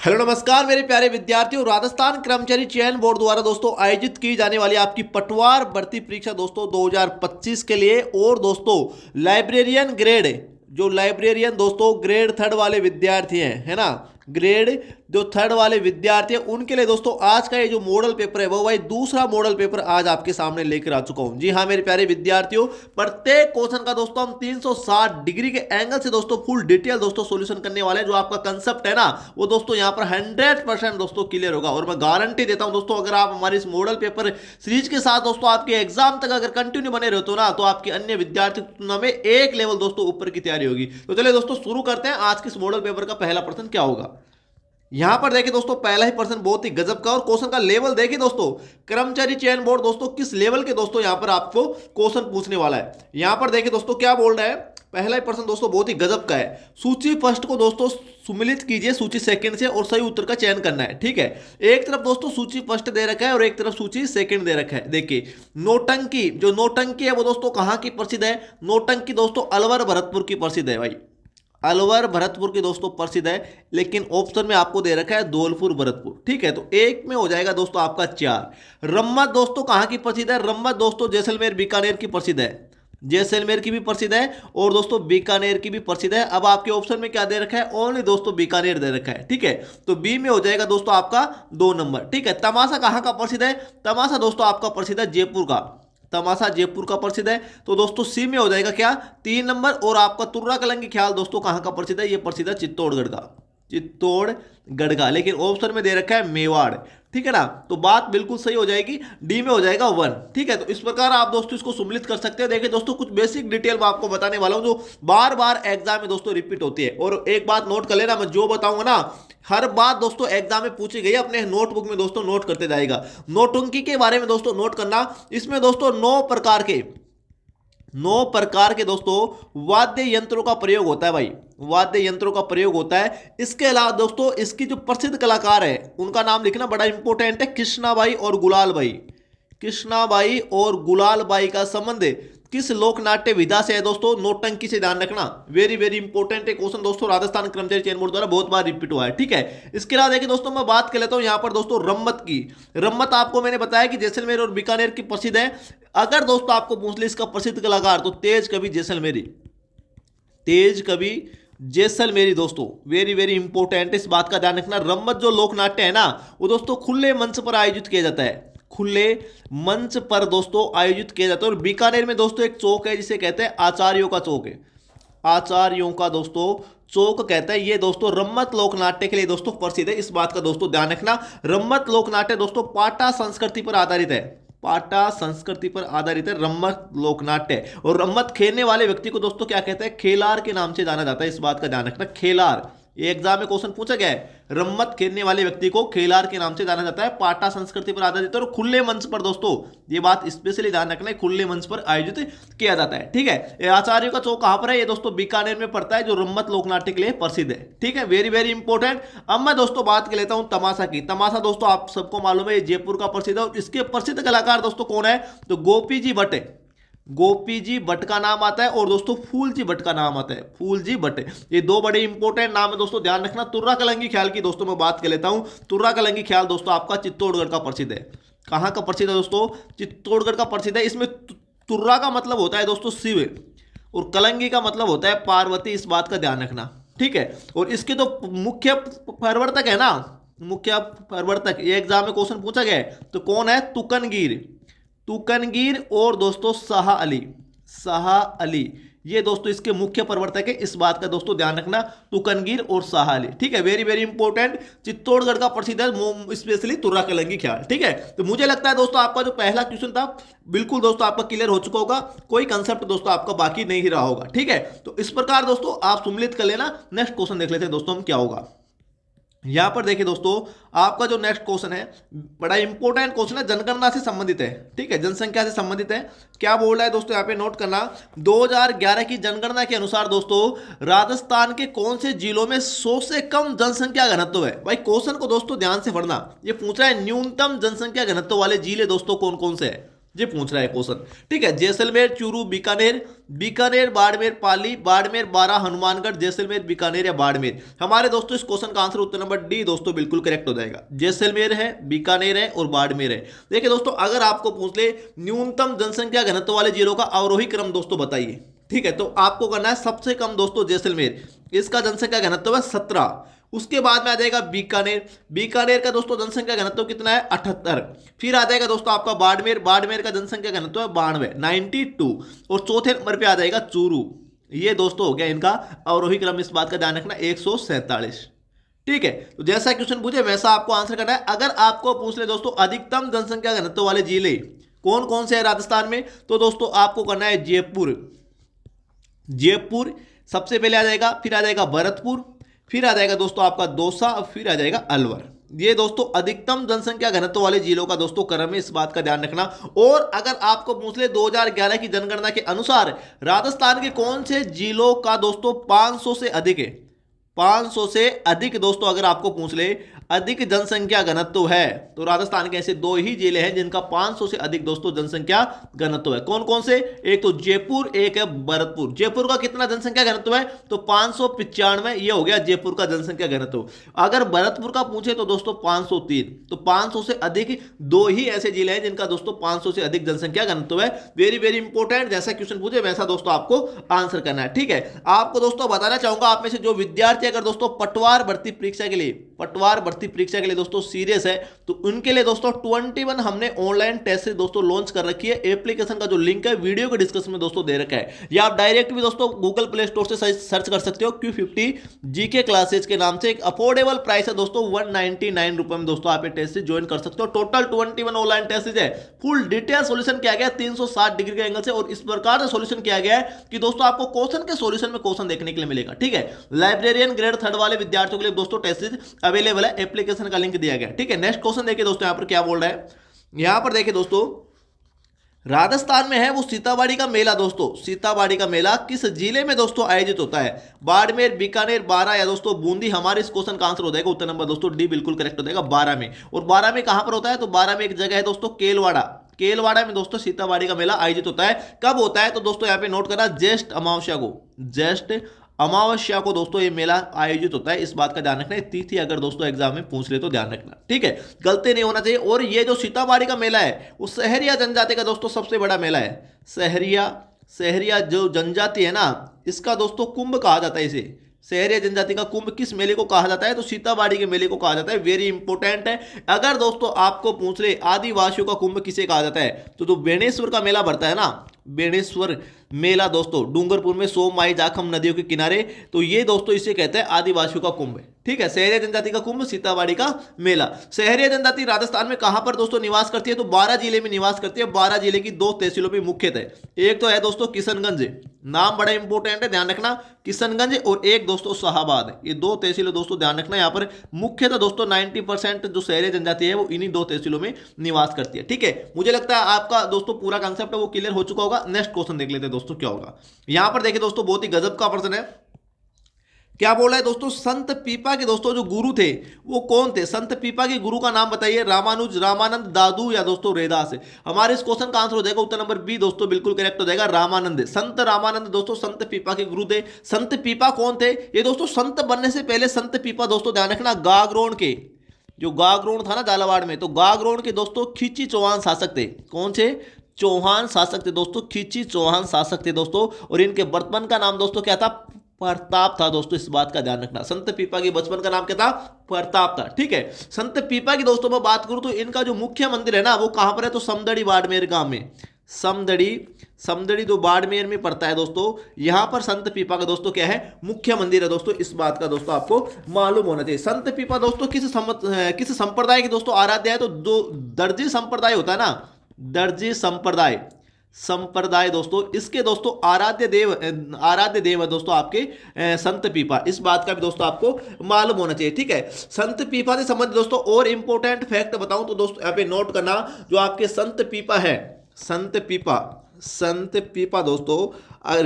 Hello नमस्कार मेरे प्यारे विद्यार्थियों। राजस्थान कर्मचारी चयन बोर्ड द्वारा दोस्तों आयोजित की जाने वाली आपकी पटवार भर्ती परीक्षा दोस्तों 2025 के लिए और दोस्तों लाइब्रेरियन ग्रेड जो लाइब्रेरियन दोस्तों ग्रेड थर्ड वाले विद्यार्थी हैं, है ना, ग्रेड जो थर्ड वाले विद्यार्थी हैं उनके लिए दोस्तों आज का ये जो मॉडल पेपर है वो भाई दूसरा मॉडल पेपर आज आपके सामने लेकर आ चुका हूं। जी हाँ मेरे प्यारे विद्यार्थियों, प्रत्येक क्वेश्चन का दोस्तों हम 360 डिग्री के एंगल से दोस्तों फुल डिटेल दोस्तों सॉल्यूशन करने वाले हैं। जो आपका कंसेप्ट है ना वो दोस्तों यहाँ पर 100% दोस्तों क्लियर होगा और मैं गारंटी देता हूं दोस्तों, अगर आप हमारे इस मॉडल पेपर सीरीज के साथ दोस्तों आपके एग्जाम तक अगर कंटिन्यू बने रहते हो ना तो आपकी अन्य विद्यार्थी तुलना में एक लेवल दोस्तों ऊपर की तैयारी होगी। तो चलिए दोस्तों शुरू करते हैं आज के इस मॉडल पेपर का पहला प्रश्न क्या होगा। यहां पर देखिए दोस्तों पहला ही प्रश्न बहुत ही गजब का और क्वेश्चन का लेवल देखिए दोस्तों, कर्मचारी चयन बोर्ड दोस्तों किस लेवल के दोस्तों यहां पर आपको क्वेश्चन पूछने वाला है। यहां पर देखिए दोस्तों क्या बोल रहा है, पहला ही प्रश्न दोस्तों बहुत ही गजब का है। सूची फर्स्ट को दोस्तों सुमिलित कीजिए सूची सेकंड से और सही उत्तर का चयन करना है। ठीक है, एक तरफ दोस्तों सूची फर्स्ट दे रखा है और एक तरफ सूची सेकंड दे रखा है। देखिए नौटंकी, जो नौटंकी है वो दोस्तों कहां की प्रसिद्ध है। नौटंकी दोस्तों अलवर भरतपुर की प्रसिद्ध है भाई, अलवर भरतपुर की दोस्तों प्रसिद्ध है, लेकिन ऑप्शन में आपको दे रखा है धौलपुर भरतपुर। ठीक है, तो एक में हो जाएगा दोस्तों आपका 4। रम्मत दोस्तों कहां की प्रसिद्ध है। रम्मत दोस्तों जैसलमेर बीकानेर की प्रसिद्ध है, जैसलमेर की भी प्रसिद्ध है और दोस्तों बीकानेर की भी प्रसिद्ध है। अब आपके ऑप्शन में क्या दे रखा है, ओनली दोस्तों बीकानेर दे रखा है। ठीक है, तो बी में हो जाएगा दोस्तों आपका 2 नंबर। ठीक है, तमाशा कहां का प्रसिद्ध है। तमाशा दोस्तों आपका प्रसिद्ध है जयपुर का, तमाशा जयपुर का प्रसिद्ध है। तो दोस्तों सी में हो जाएगा क्या 3 नंबर। और आपका तुर्रा कलंगी ख्याल दोस्तों कहां का प्रसिद्ध है, ये प्रसिद्ध है चित्तौड़गढ़ का, चित्तौड़गढ़ का, लेकिन ऑप्शन में दे रखा है मेवाड़। ठीक है ना, तो बात बिल्कुल सही हो जाएगी, डी में हो जाएगा 1। ठीक है, तो इस प्रकार आप दोस्तों इसको सम्मिलित कर सकते हैं। देखिए दोस्तों कुछ बेसिक डिटेल मैं आपको बताने वाला हूं जो बार बार एग्जाम में दोस्तों रिपीट होती है। और एक बात नोट कर लेना, मैं जो बताऊंगा ना हर बात दोस्तों एग्जाम में पूछी गई है, अपने नोटबुक में दोस्तों नोट करते जाएगा। नोटंकी के बारे में दोस्तों नोट करना, इसमें दोस्तों 9 प्रकार के दोस्तों वाद्य यंत्रों का प्रयोग होता है भाई, वाद्य यंत्रों का प्रयोग होता है। इसके अलावा दोस्तों इसकी जो प्रसिद्ध कलाकार है उनका नाम लिखना बड़ा इंपॉर्टेंट है, कृष्णाबाई और गुलालबाई। कृष्णाबाई और गुलालबाई का संबंध किस लोकनाट्य विधा से है दोस्तों, नौटंकी से ध्यान रखना, वेरी वेरी इंपॉर्टेंट है क्वेश्चन दोस्तों, राजस्थान कर्मचारी चयन बोर्ड द्वारा बहुत बार रिपीट हुआ है। ठीक है, इसके अलावा देखिए दोस्तों मैं बात कर लेता हूं यहां पर दोस्तों रम्मत की। रम्मत आपको मैंने बताया कि जैसलमेर और बीकानेर की प्रसिद्ध है। अगर दोस्तों आपको पूछ ले इसका प्रसिद्ध कलाकार तो तेज कवि जैसलमेरी, तेज कवि जैसलमेरी दोस्तों वेरी वेरी इंपॉर्टेंट है, इस बात का ध्यान रखना। रम्मत जो लोकनाट्य है ना वो दोस्तों खुले मंच पर आयोजित किया जाता है, खुले मंच पर दोस्तों आयोजित किया जाता है। और बीकानेर में दोस्तों एक चौक है जिसे कहते हैं आचार्यों का चौक है, आचार्यों का दोस्तों चौक कहते हैं। ये दोस्तों रम्मत लोकनाट्य के लिए दोस्तों प्रसिद्ध है, इस बात का दोस्तों ध्यान रखना। रम्मत लोकनाट्य दोस्तों पाटा संस्कृति पर आधारित है, पाटा संस्कृति पर आधारित है रम्मत लोकनाट्य। और रम्मत खेलने वाले व्यक्ति को दोस्तों क्या कहते हैं, खेलार के नाम से जाना जाता है, इस बात का ध्यान रखना। खेलार, ये एग्जाम में क्वेश्चन पूछा गया है, रम्मत खेलने वाले व्यक्ति को खेलार के नाम से जाना जाता है, पाटा संस्कृति पर आधारित है और खुले मंच पर दोस्तों, ये बात स्पेशली ध्यान रखना है, खुले मंच पर आयोजित किया जाता है। ठीक है, आचार्यों का चौक कहां पर है, ये दोस्तों बीकानेर में पड़ता है, जो रम्मत लोकनाट्य के लिए प्रसिद्ध है। ठीक है, वेरी वेरी इंपॉर्टेंट। अब मैं दोस्तों बात कर लेता हूं तमाशा की। तमाशा दोस्तों आप सबको मालूम है ये जयपुर का प्रसिद्ध है और इसके प्रसिद्ध कलाकार दोस्तों कौन है, तो गोपी जी भट्ट है, गोपी जी भट्ट का नाम आता है और दोस्तों फूल जी भट्ट का नाम आता है, फूल जी भट्ट। ये 2 बड़े इंपॉर्टेंट नाम है दोस्तों, ध्यान रखना। तुर्रा कलंगी ख्याल की दोस्तों मैं बात कर लेता हूं। तुर्रा कलंगी ख्याल दोस्तों आपका चित्तौड़गढ़ का प्रसिद्ध है। कहां का प्रसिद्ध है दोस्तों, चित्तौड़गढ़ का प्रसिद्ध है। इसमें तुर्रा का मतलब होता है दोस्तों शिव और कलंगी का मतलब होता है पार्वती, इस बात का ध्यान रखना। ठीक है, और इसके तो मुख्य प्रवर्तक है ना, मुख्य प्रवर्तक, ये एग्जाम में क्वेश्चन पूछा गया है, तो कौन है, तुकनगीर, तुकनगीर और दोस्तों शाह अली, शाह अली, ये दोस्तों इसके मुख्य प्रवर्तक है, इस बात का दोस्तों ध्यान रखना, तुकनगीर और शाह अली। ठीक है, वेरी वेरी इंपॉर्टेंट। चित्तौड़गढ़ का प्रसिद्ध है स्पेशली तुर्रा कलंगी ख्याल। ठीक है, तो मुझे लगता है दोस्तों आपका जो पहला क्वेश्चन था बिल्कुल दोस्तों आपका क्लियर हो चुका होगा, कोई कंसेप्ट दोस्तों आपका बाकी नहीं ही रहा होगा। ठीक है, तो इस प्रकार दोस्तों आप सम्मिलित कर लेना। नेक्स्ट क्वेश्चन देख लेते हैं दोस्तों हम क्या होगा। यहां पर देखिए दोस्तों आपका जो नेक्स्ट क्वेश्चन है बड़ा इंपॉर्टेंट क्वेश्चन है, जनगणना से संबंधित है। ठीक है, जनसंख्या से संबंधित है। क्या बोल रहा है दोस्तों, यहां पे नोट करना, 2011 की जनगणना के अनुसार दोस्तों राजस्थान के कौन से जिलों में 100 से कम जनसंख्या घनत्व है। भाई क्वेश्चन को दोस्तों ध्यान से पढ़ना, ये पूछ रहा है न्यूनतम जनसंख्या घनत्व वाले जिले दोस्तों कौन कौन से है। ये पूछ रहा है क्वेश्चन। ठीक है, जैसलमेर, चूरू, बीकानेर, बीकानेर, बाड़मेर, पाली, बाड़मेर, बारा, हनुमानगढ़, जैसलमेर, बीकानेर या बाड़मेर। हमारे दोस्तों इस क्वेश्चन का आंसर उत्तर नंबर डी दोस्तों बिल्कुल करेक्ट हो जाएगा। जैसलमेर है, बीकानेर है और बाड़मेर है। देखिए दोस्तों, अगर आपको पूछ ले न्यूनतम जनसंख्या घनत्व वाले जिलों का अवरोही क्रम दोस्तों बताइए, ठीक है, तो आपको करना है सबसे कम दोस्तों जैसलमेर, इसका जनसंख्या घनत्व है 17। उसके बाद में आ जाएगा बीकानेर, बीकानेर का दोस्तों जनसंख्या घनत्व कितना है 78। फिर आ जाएगा दोस्तों आपका बाड़मेर, बाड़मेर का जनसंख्या घनत्व है 92 92। और चौथे नंबर पे आ जाएगा चूरू। ये दोस्तों हो गया इनका अवरोही क्रम, इस बात का ध्यान रखना 147। ठीक है, तो जैसा क्वेश्चन पूछे वैसा आपको आंसर करना है। अगर आपको पूछ ले दोस्तों अधिकतम जनसंख्या घनत्व वाले जिले कौन कौन से है राजस्थान में, तो दोस्तों आपको करना है जयपुर, जयपुर सबसे पहले आ जाएगा, फिर आ जाएगा भरतपुर, फिर आ जाएगा दोस्तों आपका दौसा, और फिर आ जाएगा अलवर। ये दोस्तों अधिकतम जनसंख्या घनत्व वाले जिलों का दोस्तों क्रम है, इस बात का ध्यान रखना। और अगर आपको पूछ ले 2011 की जनगणना के अनुसार राजस्थान के कौन से जिलों का दोस्तों 500 से अधिक है, 500 से अधिक दोस्तों अगर आपको पूछ ले अधिक जनसंख्या घनत्व है, तो राजस्थान के ऐसे दो ही जिले हैं जिनका 500 से अधिक दोस्तों जनसंख्या घनत्व है। कौन कौन से, एक तो जयपुर, एक है भरतपुर। जयपुर का कितना जनसंख्या घनत्व है, तो 595, ये हो गया जयपुर का जनसंख्या घनत्व। अगर भरतपुर का पूछे तो दोस्तों 503। तो 500 से अधिक दो ही ऐसे जिले हैं जिनका दोस्तों 500 से अधिक जनसंख्या घनत्व है। वेरी वेरी इंपॉर्टेंट, जैसा क्वेश्चन पूछे वैसा दोस्तों आपको आंसर करना है। ठीक है, आपको दोस्तों बताना चाहूंगा, आप में से जो विद्यार्थी अगर दोस्तों पटवार भर्ती परीक्षा के लिए, पटवार भर्ती परीक्षा के लिए दोस्तों सीरियस है, तो उनके लिए दोस्तों 21 हमने ऑनलाइन टेस्ट दोस्तों लॉन्च कर रखी है। एप्लीकेशन का जो लिंक है वीडियो के डिस्क्रिप्शन में दोस्तों दे रखा है, या आप डायरेक्ट भी दोस्तों गूगल प्ले स्टोर से सर्च कर सकते हो। Q50 जीके क्लासेज के नाम से एक अफोर्डेबल प्राइस है दोस्तों, 199 रुपए में दोस्तों आप ये टेस्ट ज्वाइन कर सकते हो। टोटल 21 ऑनलाइन टेस्ट है, फुल डिटेल सॉल्यूशन किया गया 360 डिग्री के एंगल से, और इस प्रकार से सॉल्यूशन किया गया है कि दोस्तों आपको क्वेश्चन के सॉल्यूशन में क्वेश्चन देखने के लिए मिलेगा। ठीक है, लाइब्रेरियन ग्रेड 3 वाले विद्यार्थियों के लिए दोस्तों टेस्ट अवेलेबल है, एप्लीकेशन का लिंक दिया गया। ठीक है, नेक्स्ट क्वेश्चन देखिए दोस्तों, यहां पर क्या बोल रहा है, यहां पर देखिए दोस्तों राजस्थान में है वो सीताबाड़ी का मेला। दोस्तों सीताबाड़ी का मेला किस जिले में दोस्तों आयोजित होता है, बाड़मेर, बीकानेर, बारा या दोस्तों बूंदी। हमारे इस क्वेश्चन का आंसर हो जाएगा उत्तर नंबर दोस्तों डी बिल्कुल करेक्ट हो जाएगा, बारा में। और बारा में कहां पर होता है, तो बारा में एक जगह है दोस्तों केलवाड़ा, केलवाड़ा में दोस्तों सीताबाड़ी का मेला आयोजित होता है। कब होता है, तो दोस्तों यहां पे नोट करना ज्येष्ठ अमावस्या को, ज्येष्ठ अमावस्या को दोस्तों ये मेला आयोजित होता है, इस बात का ध्यान रखना है। तिथि अगर दोस्तों एग्जाम में पूछ ले तो ध्यान रखना, ठीक है, गलती नहीं होना चाहिए। और ये जो सीताबाड़ी का मेला है वो सहरिया जनजाति का दोस्तों सबसे बड़ा मेला है। सहरिया जो जनजाति है ना, इसका दोस्तों कुंभ कहा जाता है इसे। सहरिया जनजाति का कुंभ किस मेले को कहा जाता है, तो सीताबाड़ी के मेले को कहा जाता है। वेरी इंपॉर्टेंट है, अगर दोस्तों आपको पूछ ले आदिवासियों का कुंभ किसे कहा जाता है, तो बेणेश्वर का मेला भरता है ना, बेणेश्वर मेला दोस्तों डूंगरपुर में सोममाई जाखम नदियों के किनारे, तो ये दोस्तों इसे कहते हैं आदिवासियों का कुंभ। ठीक है, सहरिया जनजाति का कुंभ, सीताबाड़ी का मेला। सहरिया जनजाति राजस्थान में कहां पर दोस्तों निवास करती है, तो 12 जिले में निवास करती है। 12 जिले की 2 तहसीलों में मुख्यतः, एक तो है दोस्तों किशनगंज, नाम बड़ा इंपॉर्टेंट है ध्यान रखना, किशनगंज, और एक दोस्तों शाहाबाद। ये 2 तहसीलें दोस्तों ध्यान रखना। यहाँ पर मुख्यतः दोस्तों 90% जो सहरिया जनजाति है वो इन्हीं 2 तहसीलों में निवास करती है। ठीक है, मुझे लगता है आपका दोस्तों पूरा कंसेप्ट है वो क्लियर हो चुका होगा। नेक्स्ट क्वेश्चन देख लेते हैं दोस्तों क्या होगा। यहां पर देखिए दोस्तों बहुत ही गजब का प्रश्न है, क्या बोल रहा है दोस्तों, संत पीपा के दोस्तों जो गुरु थे वो कौन थे। संत पीपा के गुरु का नाम बताइए, रामानुज, रामानंद, दादू या दोस्तों रैदास। हमारे इस क्वेश्चन का आंसर हो जाएगा उत्तर नंबर बी दोस्तों बिल्कुल करेक्ट हो जाएगा, रामानंद। संत रामानंद दोस्तों संत पीपा के गुरु थे। संत पीपा कौन थे, ये दोस्तों संत बनने से पहले संत पीपा दोस्तों ध्यान रखना गागरोन के, जो गागरोन था ना झालावाड़ में, तो गागरोन के दोस्तों खींची चौहान शासक थे। कौन थे, चौहान शासक थे दोस्तों, खींची चौहान शासक थे दोस्तों। और इनके बचपन का नाम दोस्तों क्या था, प्रताप था दोस्तों, इस बात का ध्यान रखना। संत पीपा के बचपन का नाम क्या था, प्रताप था। ठीक है, संत पीपा की दोस्तों मैं बात करूं तो इनका जो मुख्य मंदिर है ना वो कहां पर है, तो समदड़ी बाड़मेर गांव में। समदड़ी जो बाड़मेर में पड़ता है दोस्तों, यहां पर संत पीपा का दोस्तों क्या है, मुख्य मंदिर है दोस्तों, इस बात का दोस्तों आपको मालूम होना चाहिए। संत पीपा दोस्तों किस संप्रदाय के दोस्तों आराध्य है, तो जो दर्जी संप्रदाय होता है ना, दर्जी संप्रदाय दोस्तों, इसके दोस्तों आराध्य देव है दोस्तों आपके संत पीपा, इस बात का भी दोस्तों आपको मालूम होना चाहिए। ठीक है, संत पीपा से संबंधित दोस्तों और इंपॉर्टेंट फैक्ट बताऊं तो दोस्तों यहाँ पे नोट करना, जो आपके संत पीपा है, संत पीपा दोस्तों,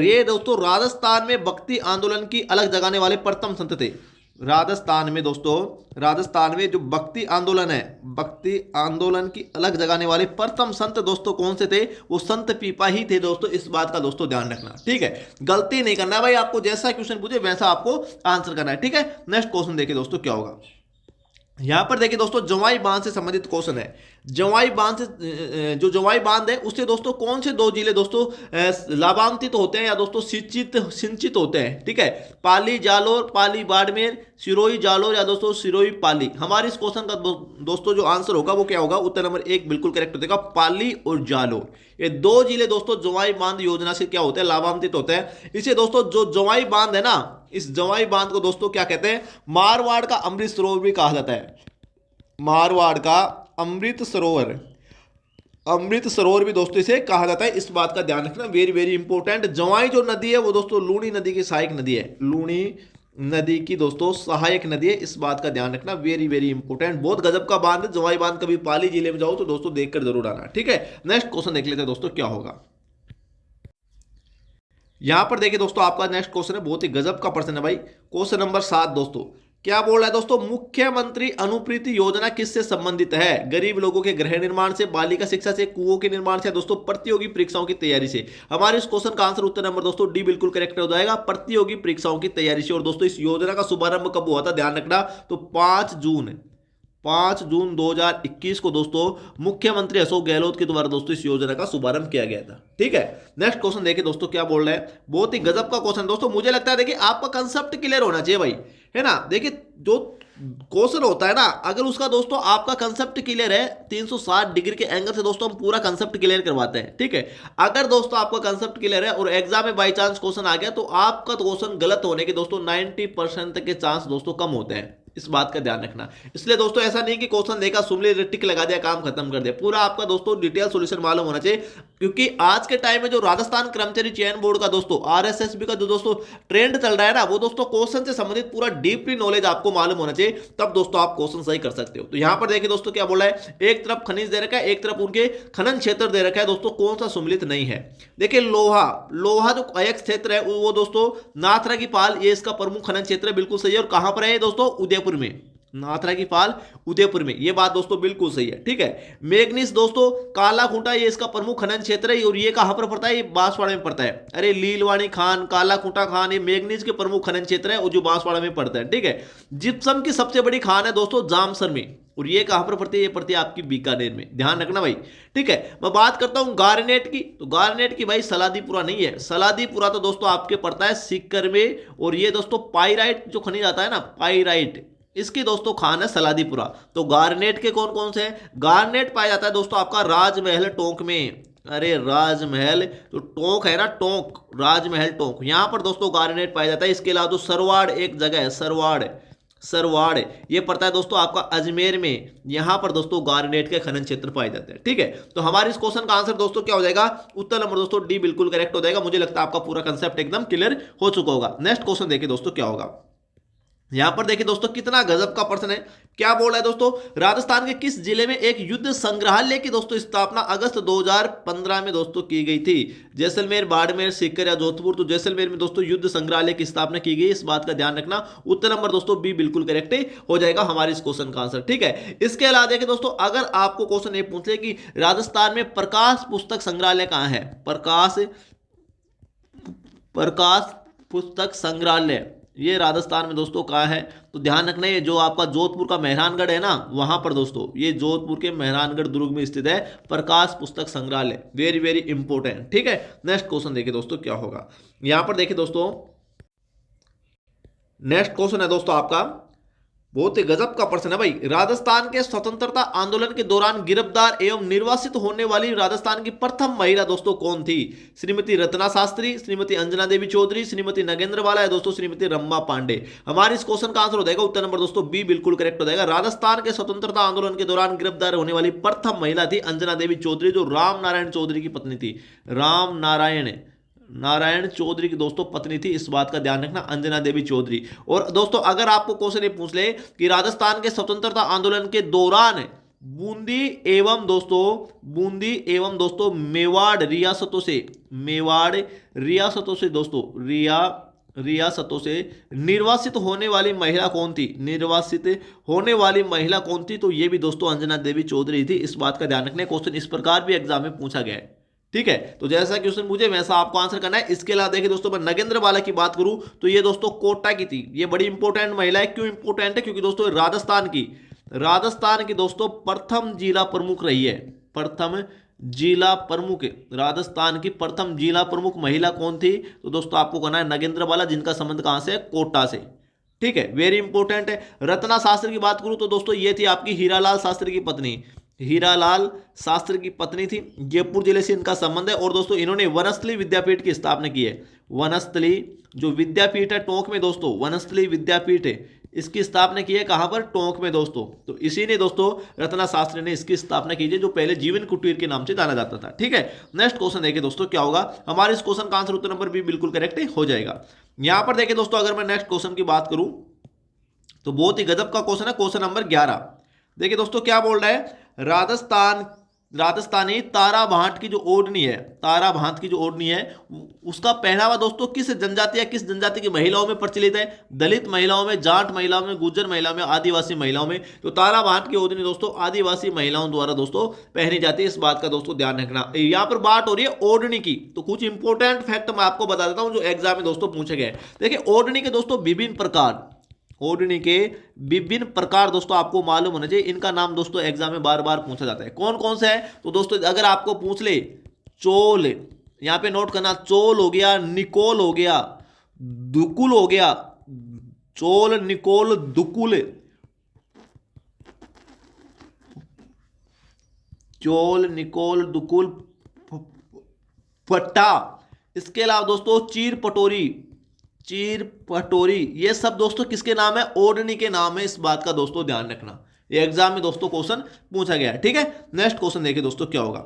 ये दोस्तों राजस्थान में भक्ति आंदोलन की अलग जगाने वाले प्रथम संत थे। राजस्थान में दोस्तों, राजस्थान में जो भक्ति आंदोलन है, भक्ति आंदोलन की अलग जगाने वाले प्रथम संत दोस्तों कौन से थे? वो संत पीपा ही थे दोस्तों। इस बात का दोस्तों ध्यान रखना, ठीक है। गलती नहीं करना भाई, आपको जैसा क्वेश्चन पूछे वैसा आपको आंसर करना है, ठीक है। नेक्स्ट क्वेश्चन देखिए दोस्तों क्या होगा। यहां पर देखिए दोस्तों जवाई बांध से संबंधित क्वेश्चन है। जवाई बांध से, जो जवाई बांध है उससे दोस्तों कौन से दो जिले दोस्तों लाभान्वित होते हैं या दोस्तों सिंचित होते हैं, ठीक है। पाली जालोर, पाली बाड़मेर, सिरोही जालोर या दोस्तों सिरोही पाली। हमारे इस क्वेश्चन का दोस्तों जो आंसर होगा वो क्या होगा? उत्तर नंबर 1 बिल्कुल करेक्ट हो जाएगा, पाली और जालोर। ये दो जिले दोस्तों जवाई बांध योजना से क्या होते हैं? लाभान्वित होते हैं। इसे दोस्तों जो जवाई बांध है ना, इस जवाई बांध को दोस्तों क्या कहते हैं? मारवाड़ का अमृत सरोवर भी कहा जाता है। मारवाड़ का अमृत सरोवर, अमृत सरोवर भी दोस्तों इसे कहा जाता है। इस बात का ध्यान रखना, वेरी वेरी इंपॉर्टेंट। जवाई जो नदी है वो दोस्तों लूणी नदी की सहायक नदी है, लूणी नदी की दोस्तों सहायक नदी है। इस बात का ध्यान रखना, वेरी वेरी इंपॉर्टेंट। बहुत गजब का बांध है जवाई बांध। कभी पाली जिले में जाओ तो दोस्तों देखकर जरूर आना, ठीक है। नेक्स्ट क्वेश्चन देख लेते हैं दोस्तों क्या होगा। यहां पर देखिए दोस्तों आपका नेक्स्ट क्वेश्चन है, बहुत ही गजब का प्रश्न है भाई। क्वेश्चन नंबर 7 दोस्तों क्या बोल रहा है दोस्तों? मुख्यमंत्री अनुप्रीति योजना किससे संबंधित है? गरीब लोगों के गृह निर्माण से, बालिका शिक्षा से, कुओं के निर्माण से, दोस्तों प्रतियोगी परीक्षाओं की तैयारी से। हमारे इस क्वेश्चन का आंसर उत्तर नंबर दोस्तों डी बिल्कुल करेक्ट हो जाएगा, प्रतियोगी परीक्षाओं की तैयारी से। और दोस्तों इस योजना का शुभारंभ कब हुआ था? ध्यान रखना, तो 5 जून 2021 को दोस्तों मुख्यमंत्री अशोक गहलोत के द्वारा दोस्तों इस योजना का शुभारंभ किया गया था, ठीक है। नेक्स्ट क्वेश्चन देखिए दोस्तों क्या बोल रहे हैं, बहुत ही गजब का क्वेश्चन दोस्तों। मुझे लगता है देखिए आपका कंसेप्ट क्लियर होना चाहिए भाई, है ना। देखिए जो क्वेश्चन होता है ना, अगर उसका दोस्तों आपका कंसेप्ट क्लियर है 360 डिग्री के एंगल से दोस्तों हम पूरा कंसेप्ट क्लियर करवाते हैं, ठीक है। अगर दोस्तों आपका कंसेप्ट क्लियर है और एग्जाम में बाई चांस क्वेश्चन आ गया तो आपका क्वेश्चन गलत होने के दोस्तों 90% तक के चांस दोस्तों कम होते हैं। इस बात का ध्यान रखना। इसलिए दोस्तों ऐसा नहीं कि क्वेश्चन देखा सुमली टिक लगा दिया काम खत्म कर दिया, पूरा आपका दोस्तों डिटेल सॉल्यूशन मालूम होना चाहिए। क्योंकि आज के टाइम में जो राजस्थान कर्मचारी चयन बोर्ड का दोस्तों आरएसएसबी का जो दोस्तों ट्रेंड चल रहा है ना, वो दोस्तों क्वेश्चन से संबंधित पूरा डीपली नॉलेज आपको मालूम होना चाहिए, तब दोस्तों आप क्वेश्चन सही कर सकते हो। तो यहां पर देखिए दोस्तों क्या बोला है, एक तरफ खनिज दे रखा है, एक तरफ उनके खनन क्षेत्र दे रखा है दोस्तों, कौन सा सम्मिलित नहीं है? देखिए लोहा जो अयस्क क्षेत्र है वो दोस्तों नाथरा की पाल, ये इसका प्रमुख खनन क्षेत्र है, बिल्कुल सही है। और कहां पर है दोस्तों? उदयपुर में, नाथरा की पाल उदयपुर में, ये बात दोस्तों बिल्कुल सही है, ठीक है। मैग्नीज दोस्तों काला खूंटा, ये इसका प्रमुख खनन क्षेत्र है और ये कहां पर पड़ता है? ये बांसवाड़ा में पड़ता है। अरे लीलवाणी खान, काला खूंटा खान, ये मैग्नीज के प्रमुख खनन क्षेत्र है और जो बांसवाड़ा में पड़ता है, ठीक है। जिप्सम की सबसे बड़ी खान है दोस्तों जामसर में, और ये कहां पर पड़ती है? ये पड़ती है आपकी बीकानेर में, ध्यान रखना भाई, ठीक है। मैं बात करता हूं गारनेट की, तो गारनेट की भाई सलादीपुरा नहीं है, सलादीपुरा तो दोस्तों आपके पड़ता है सीकर में। और ये दोस्तों पाइराइट जो खनिज आता है ना, पाइराइट, इसकी दोस्तों खान है सलादीपुरा। तो गारनेट के कौन कौन से हैं? गारनेट पाया जाता है दोस्तों आपका राजमहल टोंक में। अरे राजमहल तो टोंक है ना, टोंक, राजमहल टोंक, यहां पर दोस्तों गारनेट पाया जाता है। इसके अलावा तो सरवाड़ एक जगह है, सरवाड़ ये पड़ता है दोस्तों आपका अजमेर में, यहां पर दोस्तों गारनेट के खनन क्षेत्र पाए जाते हैं, ठीक है। तो हमारे इस क्वेश्चन का आंसर दोस्तों क्या हो जाएगा? उत्तर नंबर दोस्तों डी बिल्कुल करेक्ट हो जाएगा। मुझे लगता है आपका पूरा कंसेप्ट एकदम क्लियर हो चुका होगा। नेक्स्ट क्वेश्चन देखिए दोस्तों क्या होगा। यहां पर देखिए दोस्तों कितना गजब का प्रश्न है, क्या बोल रहा है दोस्तों? राजस्थान के किस जिले में एक युद्ध संग्रहालय की दोस्तों स्थापना अगस्त 2015 में दोस्तों की गई थी? जैसलमेर, बाड़मेर, सीकर या जोधपुर? तो जैसलमेर में दोस्तों युद्ध संग्रहालय की स्थापना की गई, इस बात का ध्यान रखना। उत्तर नंबर दोस्तों बी बिल्कुल करेक्ट हो जाएगा हमारे इस क्वेश्चन का आंसर, ठीक है। इसके अलावा देखिए दोस्तों अगर आपको क्वेश्चन ये पूछ ले कि राजस्थान में प्रकाश पुस्तक संग्रहालय कहां है? प्रकाश पुस्तक संग्रहालय ये राजस्थान में दोस्तों कहाँ है? तो ध्यान रखना ये जो आपका जोधपुर का मेहरानगढ़ है ना, वहां पर दोस्तों, ये जोधपुर के मेहरानगढ़ दुर्ग में स्थित है प्रकाश पुस्तक संग्रहालय, वेरी वेरी इंपॉर्टेंट, ठीक है। नेक्स्ट क्वेश्चन देखिए दोस्तों क्या होगा। यहां पर देखिए दोस्तों नेक्स्ट क्वेश्चन है दोस्तों आपका, बहुत ही गजब का प्रश्न है भाई। राजस्थान के स्वतंत्रता आंदोलन के दौरान गिरफ्तार एवं निर्वासित होने वाली राजस्थान की प्रथम महिला दोस्तों कौन थी? श्रीमती रत्ना शास्त्री, श्रीमती अंजना देवी चौधरी, श्रीमती नगेंद्र वाला या दोस्तों श्रीमती रम्मा पांडे? हमारे इस क्वेश्चन का आंसर हो जाएगा उत्तर नंबर दोस्तों बी बिल्कुल करेक्ट हो जाएगा। राजस्थान के स्वतंत्रता आंदोलन के दौरान गिरफ्तार होने वाली प्रथम महिला थी अंजना देवी चौधरी, जो राम नारायण चौधरी की पत्नी थी। राम नारायण चौधरी की दोस्तों पत्नी थी, इस बात का ध्यान रखना, अंजना देवी चौधरी। और दोस्तों अगर आपको क्वेश्चन ये पूछ ले कि राजस्थान के स्वतंत्रता आंदोलन के दौरान बूंदी एवं दोस्तों मेवाड़ रियासतों से दोस्तों रियासतों से निर्वासित होने वाली महिला कौन थी? निर्वासित होने वाली महिला कौन थी? तो ये भी दोस्तों अंजना देवी चौधरी थी। इस बात का ध्यान रखना है, क्वेश्चन इस प्रकार भी एग्जाम में पूछा गया है। ठीक है, तो जैसा क्वेश्चन पूछे वैसा आपको आंसर करना है। इसके अलावा देखिए दोस्तों, मैं नगेंद्र बाला की बात करूं तो ये दोस्तों कोटा की थी। ये बड़ी इंपॉर्टेंट महिला है। क्यों इंपॉर्टेंट है? क्योंकि दोस्तों राजस्थान की दोस्तों प्रथम जिला प्रमुख रही है। प्रथम जिला प्रमुख, राजस्थान की प्रथम जिला प्रमुख महिला कौन थी? तो दोस्तों आपको कहना है नगेंद्र बाला, जिनका संबंध कहां से है? कोटा से। ठीक है, वेरी इंपॉर्टेंट है। रत्ना शास्त्री की बात करूं तो दोस्तों ये थी आपकी हीरालाल शास्त्री की पत्नी। हीरालाल शास्त्री की पत्नी थी। जयपुर जिले से इनका संबंध है। और दोस्तों इन्होंने वनस्थली विद्यापीठ की स्थापना की है। वनस्थली जो विद्यापीठ है टोंक में दोस्तों, वनस्थली विद्यापीठ है, इसकी स्थापना की है कहां पर? टोंक में दोस्तों। तो इसी ने दोस्तों रत्ना शास्त्री ने इसकी स्थापना की है, जो पहले जीवन कुटीर के नाम से जाना जाता था। ठीक है, नेक्स्ट क्वेश्चन देखिए दोस्तों क्या होगा। हमारे इस क्वेश्चन का आंसर उत्तर नंबर बी बिल्कुल करेक्ट हो जाएगा। यहां पर देखिए दोस्तों, अगर मैं नेक्स्ट क्वेश्चन की बात करूं तो बहुत ही गजब का क्वेश्चन है, क्वेश्चन नंबर 11। देखिए दोस्तों क्या बोल रहा है, राजस्थानी तारा भाट की जो ओढ़नी है, तारा भाट की जो ओढ़नी है, उसका पहनावा दोस्तों किस जनजाति या किस जनजाति की महिलाओं में प्रचलित है? दलित महिलाओं में, जाट महिलाओं में, गुर्जर महिलाओं में, आदिवासी महिलाओं में। तो तारा भाट की ओढ़नी दोस्तों आदिवासी महिलाओं द्वारा दोस्तों पहनी जाती है। इस बात का दोस्तों ध्यान रखना। यहाँ पर बात हो रही है ओढ़नी की, तो कुछ इंपॉर्टेंट फैक्ट मैं आपको बता देता हूं जो एग्जाम में दोस्तों पूछे गए। देखिए ओढ़नी के दोस्तों विभिन्न प्रकार, ओढ़नी के विभिन्न प्रकार दोस्तों आपको मालूम होना चाहिए। इनका नाम दोस्तों एग्जाम में बार बार पूछा जाता है। कौन कौन सा है? तो दोस्तों अगर आपको पूछ ले, चोल, यहां पे नोट करना, चोल हो गया, निकोल हो गया, दुकुल हो गया, चोल, निकोल, दुकुल, चोल, निकोल, दुकुल, पट्टा। इसके अलावा दोस्तों चीर पटोरी, चीर पटोरी, ये सब दोस्तों किसके नाम है? ओढ़नी के नाम है। इस बात का दोस्तों ध्यान रखना, ये एग्जाम में दोस्तों क्वेश्चन पूछा गया है। ठीक है, नेक्स्ट क्वेश्चन देखिए दोस्तों क्या होगा।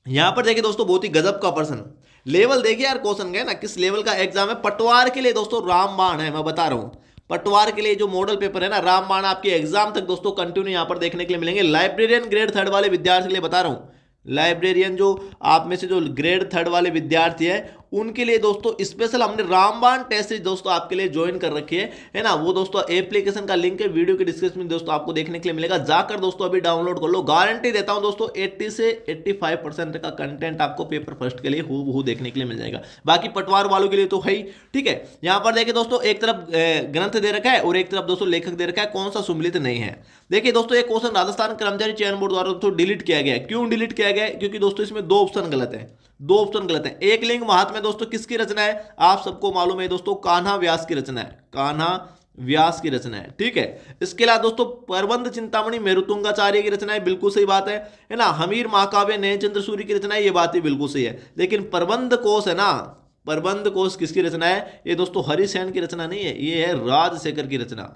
यहां पर देखिए दोस्तों बहुत ही गजब का प्रश्न, लेवल देखिए यार क्वेश्चन गए ना किस लेवल का एग्जाम है। पटवार के लिए दोस्तों रामबाण है, मैं बता रहा हूं। पटवार के लिए जो मॉडल पेपर है ना रामबाण, आपके एग्जाम तक दोस्तों कंटिन्यू यहां पर देखने के लिए मिलेंगे। लाइब्रेरियन ग्रेड 3 वाले विद्यार्थी के लिए बता रहा हूं, लाइब्रेरियन जो आप में से जो ग्रेड 3 वाले विद्यार्थी है उनके लिए दोस्तों स्पेशल हमने रामबाण टेस्ट सीरीज दोस्तों आपके लिए ज्वाइन कर रखी है ना। वो दोस्तों एप्लीकेशन का लिंक है वीडियो के डिस्क्रिप्शन में दोस्तों आपको देखने के लिए मिलेगा। जाकर दोस्तों अभी डाउनलोड कर लो। गारंटी देता हूं दोस्तों 80 से 85% का कंटेंट आपको पेपर फर्स्ट के लिए हूबहू देखने के लिए मिल जाएगा। बाकी पटवार वालों के लिए तो है ही। ठीक है, यहां पर देखिए दोस्तों एक तरफ ग्रंथ दे रखा है और एक तरफ दोस्तों लेखक दे रखा है, कौन सा सम्मिलित नहीं है। देखिए दोस्तों एक क्वेश्चन राजस्थान कर्मचारी चयन बोर्ड द्वारा दोस्तों डिलीट किया गया है। क्यों डिलीट किया गया है? क्योंकि दोस्तों इसमें दो ऑप्शन गलत है, दो ऑप्शन गलत है। एक लिंग महात्म्य दोस्तों किसकी रचना है? आप सबको मालूम है दोस्तों कान्हा व्यास की रचना है, कान्हा व्यास की रचना है। ठीक है, इसके अलावा दोस्तों प्रबंध चिंतामणि मेरुतुंगाचार्य की रचना है, बिल्कुल सही बात है ना। हमीर महाकाव्य नयनचंद्र सूर्य की रचना है, ये बात भी बिल्कुल सही है। लेकिन प्रबंध कोश है ना, प्रबंध कोश किसकी रचना है? ये दोस्तों हरिसेन की रचना नहीं है, ये है राजशेखर की रचना,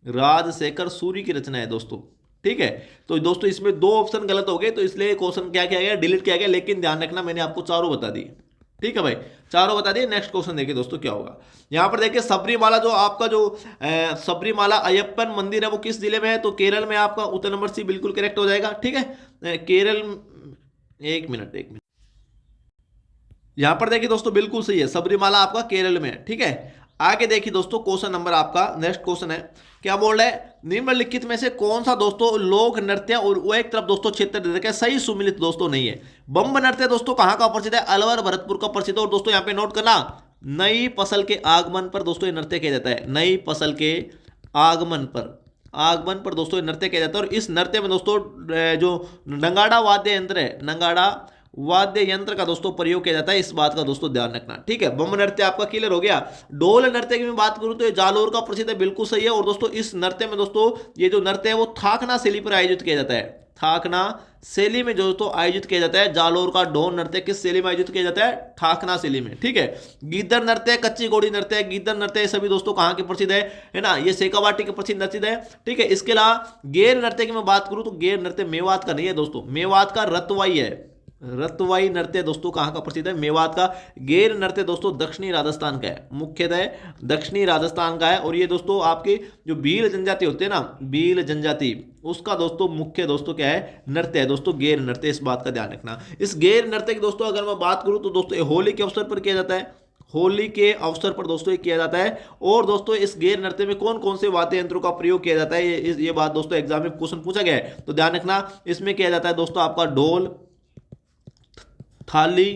राजशेखर सूरी की रचना है दोस्तों। ठीक है, तो दोस्तों इसमें दो ऑप्शन गलत हो गए, तो इसलिए क्वेश्चन क्या किया गया? डिलीट किया गया। लेकिन ध्यान रखना मैंने आपको चारों बता दी। ठीक है भाई, चारों बता दिए। नेक्स्ट क्वेश्चन देखिए दोस्तों क्या होगा। यहां पर देखिए सबरीमाला, जो आपका जो सबरीमाला अयप्पन मंदिर है वो किस जिले में है? तो केरल में। आपका उत्तर नंबर सी बिल्कुल करेक्ट हो जाएगा। ठीक है, केरल, एक मिनट, यहां पर देखिए दोस्तों बिल्कुल सही है, सबरीमाला आपका केरल में है। ठीक है, आगे देखिए दोस्तों क्वेश्चन नंबर आपका नेक्स्ट क्वेश्चन है, क्या बोल रहा है? निम्नलिखित में से कौन सा दोस्तों लोक नृत्य और वो एक तरफ दोस्तों क्षेत्र दे रखा है, सही सुमिलित दोस्तों नहीं है। बम्ब नृत्य दोस्तों कहां का प्रसिद्ध है? अलवर भरतपुर का प्रसिद्ध है। और दोस्तों यहां पे नोट करना, नई फसल के आगमन पर दोस्तों ये नृत्य किया जाता है। नई फसल के आगमन पर दोस्तों ये नृत्य किया जाता है। और इस नृत्य में दोस्तों जो नंगाड़ा वाद्य यंत्र है, नंगाड़ा वाद्य यंत्र का दोस्तों प्रयोग किया जाता है। इस बात का दोस्तों ध्यान रखना। ठीक है, बम नृत्य आपका क्लियर हो गया। ढोल नृत्य की मैं बात करूं तो ये जालोर का प्रसिद्ध है, बिल्कुल सही है। और दोस्तों इस नृत्य में दोस्तों ये जो नृत्य है वो थाकना शैली पर आयोजित किया जाता है, थाकना शैली में दोस्तों आयोजित किया जाता है। जालोर का ढोल नृत्य किस शैली में आयोजित किया जाता है? ठाकना शैली में। ठीक है, गिद्दर नृत्य, कच्ची घोड़ी नृत्य, गिद्दर नृत्य सभी दोस्तों कहां के प्रसिद्ध है ना? ये शेखावाटी के प्रसिद्ध नृत्य है। ठीक है, इसके अलावा गेर नृत्य की मैं बात करूं तो गेर नृत्य मेवात का नहीं है दोस्तों, मेवात का रतवाई है। रतवाई नृत्य दोस्तों कहां का प्रसिद्ध है? मेवात का। गेर नृत्य दोस्तों दक्षिणी राजस्थान का है, मुख्यतः दक्षिणी राजस्थान का है। और ये दोस्तों आपके जो भील जनजाति होते हैं ना, भील जनजाति, उसका दोस्तों मुख्य दोस्तों क्या है? नृत्य है दोस्तों गेर नृत्य। इस बात का ध्यान रखना। इस गेर नृत्य की दोस्तों अगर मैं बात करूं तो दोस्तों होली के अवसर पर किया जाता है। होली के अवसर पर दोस्तों ये किया जाता है। और दोस्तों इस गैर नृत्य में कौन कौन से वाद्य यंत्रों का प्रयोग किया जाता है, ये बात दोस्तों एग्जाम में क्वेश्चन पूछा गया है, तो ध्यान रखना। इसमें किया जाता है दोस्तों आपका ढोल, थाली,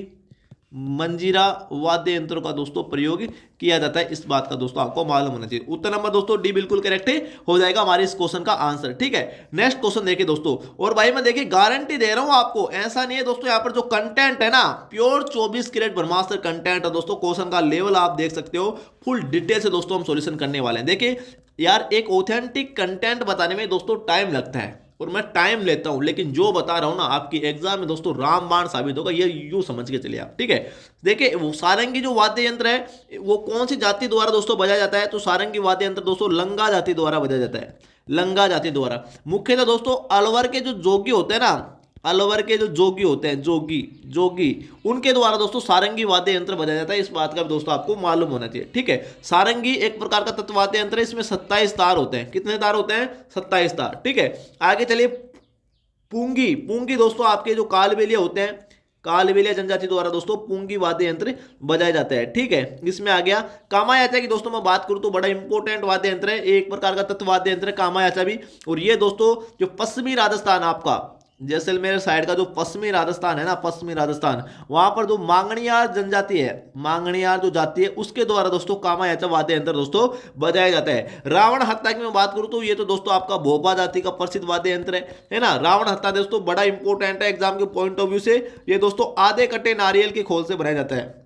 मंजीरा वाद्य यंत्रों का दोस्तों प्रयोग किया जाता है। इस बात का दोस्तों आपको मालूम होना चाहिए। उत्तर नंबर दोस्तों डी बिल्कुल करेक्ट हो जाएगा हमारे इस क्वेश्चन का आंसर। ठीक है, नेक्स्ट क्वेश्चन देखिए दोस्तों। और भाई मैं देखिए गारंटी दे रहा हूं आपको, ऐसा नहीं है दोस्तों, यहाँ पर जो कंटेंट है ना प्योर 24 कैरेट ब्रह्मास्त्र कंटेंट है दोस्तों। क्वेश्चन का लेवल आप देख सकते हो, फुल डिटेल से दोस्तों हम सॉल्यूशन करने वाले हैं। देखिए यार एक ऑथेंटिक कंटेंट बताने में दोस्तों टाइम लगता है और मैं टाइम लेता हूं, लेकिन जो बता रहा हूं ना आपकी एग्जाम में दोस्तों रामबाण साबित होगा, ये यूं समझ के चलिए आप। ठीक है, देखिए वो सारंगी जो वाद्य यंत्र है वो कौन सी जाति द्वारा दोस्तों बजाया जाता है, तो सारंगी वाद्य यंत्र दोस्तों लंगा जाति द्वारा बजाया जाता है, लंगा जाति द्वारा। मुख्यतः दोस्तों अलवर के जो जोगी होते हैं ना, अलवर के जो जोगी होते हैं, जोगी उनके द्वारा दोस्तों सारंगी वाद्य यंत्र बजाया जाता है। इस बात का भी दोस्तों आपको मालूम होना चाहिए। ठीक है, सारंगी एक प्रकार का तत्ववाद्य यंत्र है, इसमें 27 तार होते हैं। कितने तार होते हैं? 27 तार। ठीक है, आगे चलिए। पूंगी दोस्तों आपके जो कालबेलिया होते हैं, कालबेलिया जनजाति द्वारा दोस्तों पूंगी वाद्य यंत्र बजाया जाता है। ठीक है, इसमें आ गया कामायाचा की दोस्तों मैं बात करूं तो बड़ा इंपॉर्टेंट वाद्य यंत्र है, एक प्रकार का तत्ववाद्य यंत्र है कामायाचा भी। और ये दोस्तों जो पश्चिमी राजस्थान आपका जैसलमेर साइड का जो पश्चिमी राजस्थान है ना, पश्चिमी राजस्थान, वहां पर जो मांगणियार जनजाति है, मांगणियार जो जाति है उसके द्वारा दोस्तों कामायाचा वाद्य यंत्र दोस्तों बजाया जाता है। रावण हत्या की मैं बात करूं तो ये तो दोस्तों आपका भोपा जाति का प्रसिद्ध वाद्य यंत्र है ना। रावण हत्या दोस्तों बड़ा इंपॉर्टेंट है एग्जाम के पॉइंट ऑफ व्यू से। ये दोस्तों आधे कटे नारियल के खोल से बनाया जाता है,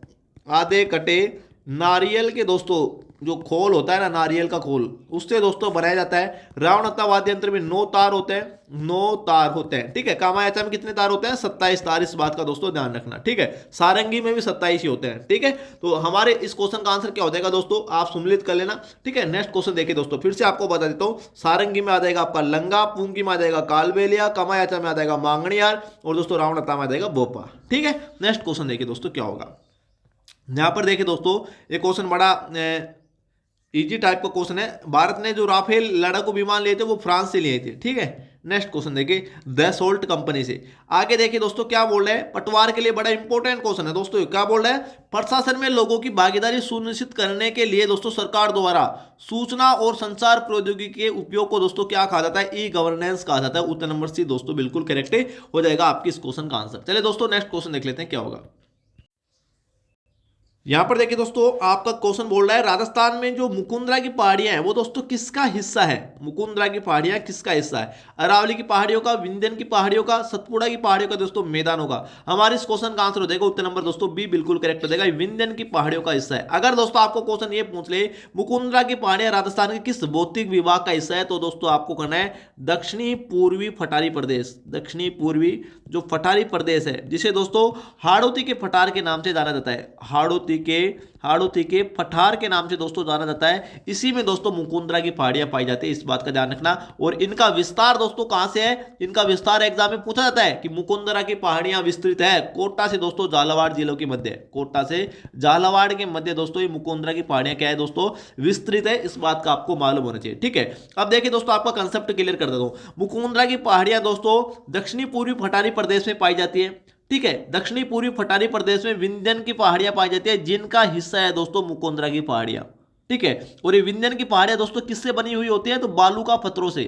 आधे कटे नारियल के दोस्तों जो खोल होता है ना, नारियल का खोल, उससे दोस्तों बनाया जाता है। रावण हत्या वाद्य यंत्र में 9 तार होते हैं, 9 तार होते हैं। ठीक है, कामायाचा में कितने तार होते हैं? 27 तार। इस बात का दोस्तों ध्यान रखना। ठीक है, सारंगी में भी 27 ही होते हैं। ठीक है, तो हमारे इस क्वेश्चन का आंसर क्या हो जाएगा दोस्तों, आप सम्मिलित कर लेना। ठीक है, नेक्स्ट क्वेश्चन देखिए दोस्तों, फिर से आपको बता देता हूं। सारंगी में आ जाएगा आपका लंगा, पूंगी में आ जाएगा कालबेलिया, कामायाचा में आ जाएगा मांगणियार, और दोस्तों रावण हत्या में आ जाएगा भोपा। ठीक है, नेक्स्ट क्वेश्चन देखिए दोस्तों क्या होगा। यहां पर देखिए दोस्तों एक क्वेश्चन बड़ा इजी टाइप का क्वेश्चन है। भारत ने जो राफेल लड़ाकू विमान लिए थे वो फ्रांस से लिए थे। ठीक है, नेक्स्ट क्वेश्चन देखिए दसोल्ट कंपनी से। आगे देखिए दोस्तों क्या बोल रहे हैं, पटवार के लिए बड़ा इंपॉर्टेंट क्वेश्चन है दोस्तों। क्या बोल रहे हैं? प्रशासन में लोगों की भागीदारी सुनिश्चित करने के लिए दोस्तों सरकार द्वारा सूचना और संचार प्रौद्योगिकी के उपयोग को दोस्तों क्या कहा जाता है? ई गवर्नेंस कहा जाता है। उत्तर नंबर सी दोस्तों बिल्कुल करेक्ट हो जाएगा आपकी इस क्वेश्चन का आंसर। चलिए दोस्तों नेक्स्ट क्वेश्चन देख लेते हैं क्या होगा। यहां पर देखिए दोस्तों आपका क्वेश्चन बोल रहा है राजस्थान में जो मुकुंदरा की पहाड़ियां हैं वो दोस्तों किसका हिस्सा है? मुकुंदरा की पहाड़ियां किसका हिस्सा है? अरावली की पहाड़ियों का, विंध्यन की पहाड़ियों का, सतपुड़ा की पहाड़ियों का दोस्तों मैदानों का। हमारे इस क्वेश्चन का आंसर हो जाएगा उत्तर नंबर दोस्तों बी बिल्कुल करेक्ट हो जाएगा, विंध्यन की पहाड़ियों का हिस्सा है। अगर दोस्तों आपको क्वेश्चन ये पूछ ले मुकुंदरा की पहाड़ियां राजस्थान के किस भौतिक विभाग का हिस्सा है, तो दोस्तों आपको करना है दक्षिणी पूर्वी पठारी प्रदेश। दक्षिणी पूर्वी जो पठारी प्रदेश है जिसे दोस्तों हाड़ौती के पठार के नाम से जाना जाता है, हाड़ौती के पठार के नाम से दोस्तों जाना जाता है। इसी में दोस्तों मुकुंदरा की पहाड़ियां पाई जाती है, इस बात का ध्यान रखना। और इनका विस्तार दोस्तों कहां से है? इनका विस्तार एग्जाम में पूछा जाता है कि मुकुंदरा की पहाड़ियां विस्तृत है कोटा से दोस्तों झालावाड़ जिलों के मध्य, कोटा से झालावाड़ के मध्य दोस्तों ये मुकुंदरा की पहाड़ियां क्या है दोस्तों? विस्तृत है। इस बात का आपको मालूम होना चाहिए। ठीक है, अब देखिए दोस्तों आपका कंसेप्ट क्लियर कर देता हूं। मुकुंदरा की पहाड़ियां दोस्तों दक्षिणी पूर्वी पठारी प्रदेश में पाई जाती है। ठीक है, दक्षिणी पूर्वी पठारी प्रदेश में विंध्यन की पहाड़ियां पाई जाती है जिनका हिस्सा है दोस्तों मुकुंदरा की पहाड़ियां। ठीक है, और ये विंध्यन की पहाड़ियां दोस्तों किससे बनी हुई होती है? तो बालू का पत्थरों से,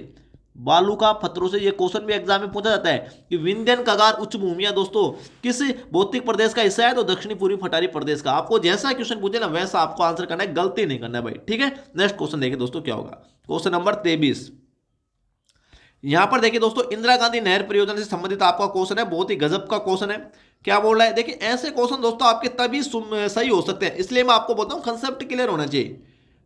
बालू का पत्थरों से। ये क्वेश्चन भी एग्जाम में पूछा जाता है कि विंध्यन कगार उच्च भूमिया दोस्तों किस भौतिक प्रदेश का हिस्सा है? तो दक्षिणी पूर्वी पठारी प्रदेश का। आपको जैसा क्वेश्चन पूछे ना वैसा आपको आंसर करना है, गलती नहीं करना है भाई। ठीक है, नेक्स्ट क्वेश्चन देखिए दोस्तों क्या होगा। क्वेश्चन नंबर 23 यहां पर देखिए दोस्तों इंदिरा गांधी नहर परियोजना से संबंधित आपका क्वेश्चन है, बहुत ही गजब का क्वेश्चन है। क्या बोल रहा है? देखिए ऐसे क्वेश्चन दोस्तों आपके तभी सही हो सकते हैं, इसलिए मैं आपको बोलता हूं कंसेप्ट क्लियर होना चाहिए।